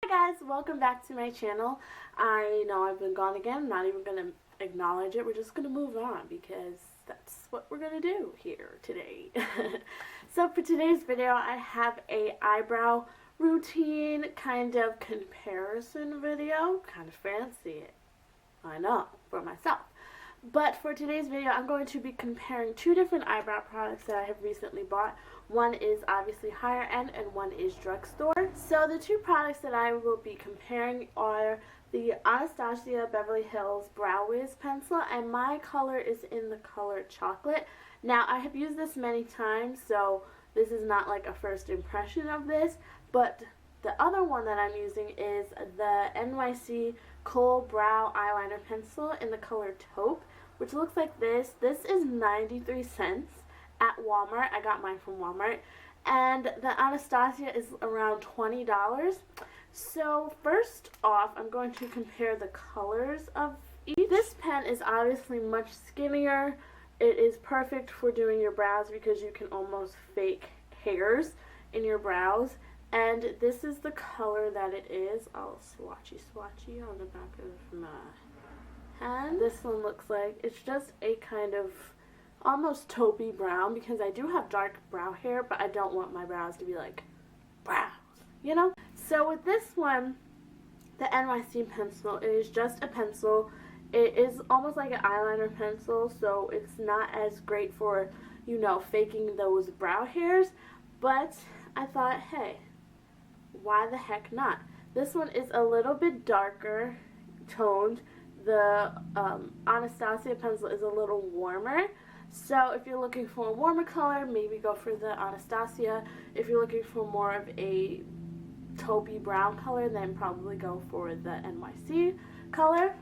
Hi guys, welcome back to my channel. I know I've been gone again. I'm not even going to acknowledge it. We're just going to move on because that's what we're going to do here today. So for today's video, I have a eyebrow routine kind of comparison video. Kind of fancy, I know, for myself. But for today's video, I'm going to be comparing two different eyebrow products that I have recently bought. One is obviously higher end and one is Drugstore. So the two products that I will be comparing are the Anastasia Beverly Hills Brow Wiz pencil, and my color is in the color chocolate. Now I have used this many times, so this is not like a first impression of this, but the other one that I'm using is the NYC Kohl Brow Eyeliner Pencil in the color Taupe, which looks like this. This is 93 cents at Walmart. I got mine from Walmart. And the Anastasia is around $20. So first off, I'm going to compare the colors of each. This pen is obviously much skinnier. It is perfect for doing your brows because you can almost fake hairs in your brows. And this is the color that it is. I'll swatchy on the back of my hand. This one looks like it's just a kind of almost taupey brown because I do have dark brow hair, but I don't want my brows to be like brows, you know? So with this one, the NYC pencil, it is just a pencil. It is almost like an eyeliner pencil, so it's not as great for, you know, faking those brow hairs, but I thought, hey, why the heck not? This one is a little bit darker toned. The Anastasia pencil is a little warmer. So if you're looking for a warmer color, maybe go for the Anastasia. If you're looking for more of a taupey brown color, then probably go for the NYC color.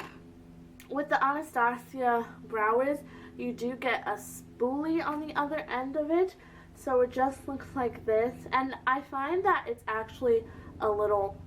With the Anastasia Brow Wiz, you do get a spoolie on the other end of it. So it just looks like this, and I find that it's actually a little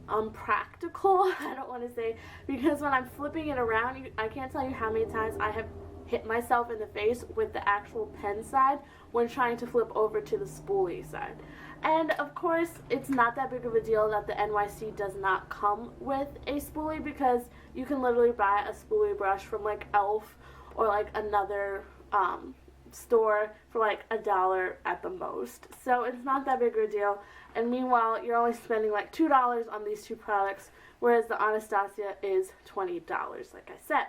unpractical, I don't want to say, because when I'm flipping it around, I can't tell you how many times I have hit myself in the face with the actual pen side when trying to flip over to the spoolie side. And of course, it's not that big of a deal that the NYC does not come with a spoolie, because you can literally buy a spoolie brush from like Elf or like another store for like $1 at the most. So it's not that big of a deal, and meanwhile you're only spending like $2 on these two products, whereas the Anastasia is $20, like I said.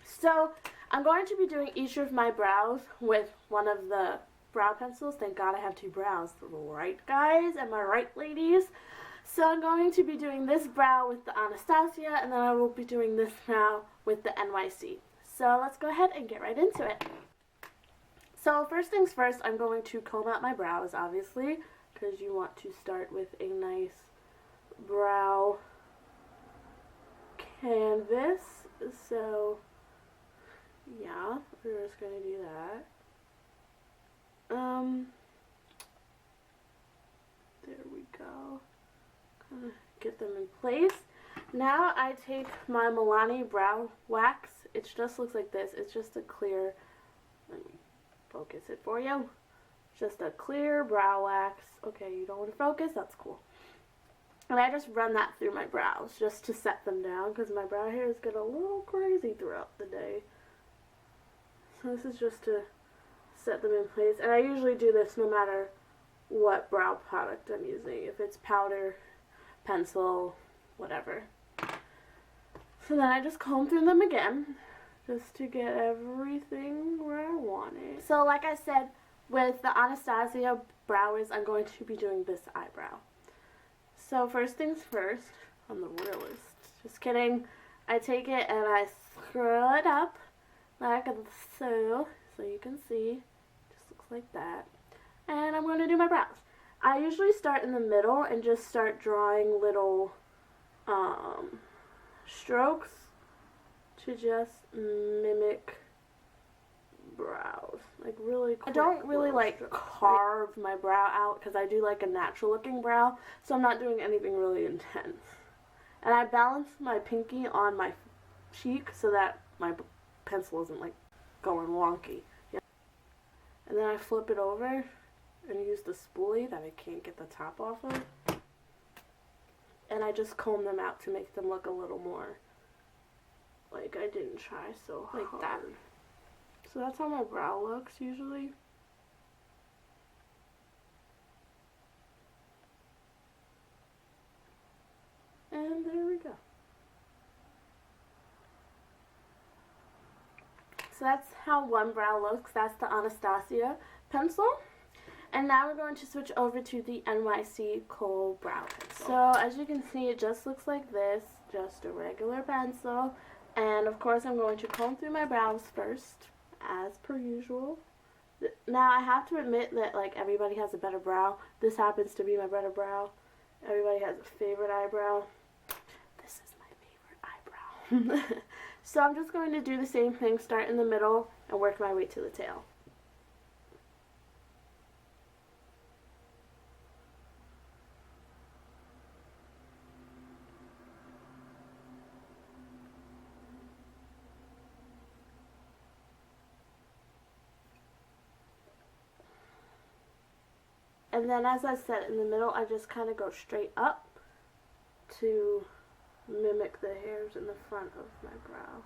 So I'm going to be doing each of my brows with one of the brow pencils. Thank God I have two brows, right guys? Am I right, ladies? So I'm going to be doing this brow with the Anastasia, and then I will be doing this brow with the NYC. So let's go ahead and get right into it. So first things first, I'm going to comb out my brows, obviously, because you want to start with a nice brow canvas. So yeah, we're just going to do that. There we go. Kind of get them in place. Now I take my Milani brow wax. It just looks like this. It's just a clear, let me focus it for you. Just a clear brow wax. Okay, you don't want to focus? That's cool. And I just run that through my brows just to set them down, because my brow hairs get a little crazy throughout the day. So this is just to set them in place. And I usually do this no matter what brow product I'm using. If it's powder, pencil, whatever. So then I just comb through them again, just to get everything where I want it. So like I said, with the Anastasia Brow Wiz, I'm going to be doing this eyebrow. So first things first, I'm the realist. Just kidding. I take it and I screw it up like so you can see. Just looks like that. And I'm going to do my brows. I usually start in the middle and just start drawing little strokes to just mimic brows, like really quick. I don't really like carve my brow out because I do like a natural looking brow, so I'm not doing anything really intense. And I balance my pinky on my cheek so that my pencil isn't like going wonky. Yeah. And then I flip it over and use the spoolie that I can't get the top off of and I just comb them out to make them look a little more like I didn't try so hard. Like that. So that's how my brow looks usually. And there we go. So that's how one brow looks. That's the Anastasia pencil. And now we're going to switch over to the NYC Kohl Brow Pencil. So as you can see, it just looks like this, just a regular pencil. And of course I'm going to comb through my brows first, as per usual. Now I have to admit that like everybody has a better brow. This happens to be my better brow. Everybody has a favorite eyebrow. This is my favorite eyebrow. So I'm just going to do the same thing, start in the middle and work my way to the tail. And then as I said, in the middle, I just kind of go straight up to mimic the hairs in the front of my brow.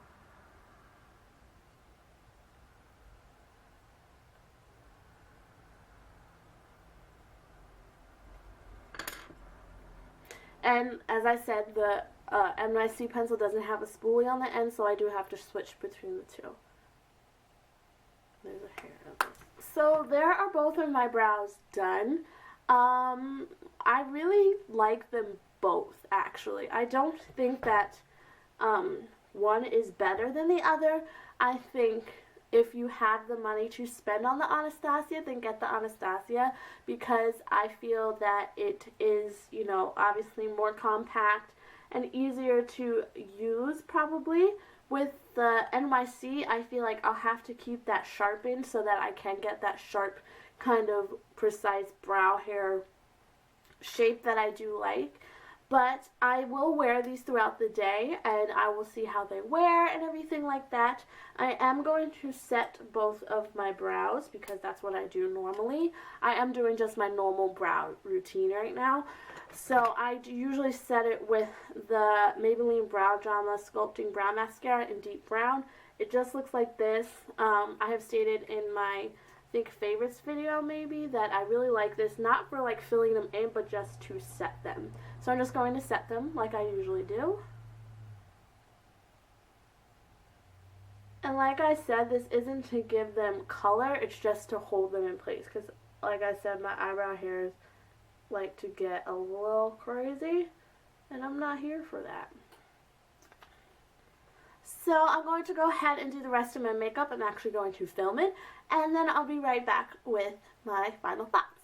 And as I said, the NYC pencil doesn't have a spoolie on the end, so I do have to switch between the two. There's a hair of this. So there are both of my brows done. I really like them both, actually. I don't think that one is better than the other. I think if you have the money to spend on the Anastasia, then get the Anastasia, because I feel that it is, you know, obviously more compact and easier to use probably. With the NYC, I feel like I'll have to keep that sharpened so that I can get that sharp kind of precise brow hair shape that I do like. But I will wear these throughout the day and I will see how they wear and everything like that. I am going to set both of my brows because that's what I do normally. I am doing just my normal brow routine right now. So I usually set it with the Maybelline Brow Drama Sculpting Brow Mascara in deep brown. It just looks like this. I have stated in my favorites video maybe that I really like this, not for like filling them in, but just to set them. So I'm just going to set them like I usually do. And like I said, this isn't to give them color, it's just to hold them in place, because like I said, my eyebrow hairs like to get a little crazy and I'm not here for that. So I'm going to go ahead and do the rest of my makeup. I'm actually going to film it and then I'll be right back with my final thoughts.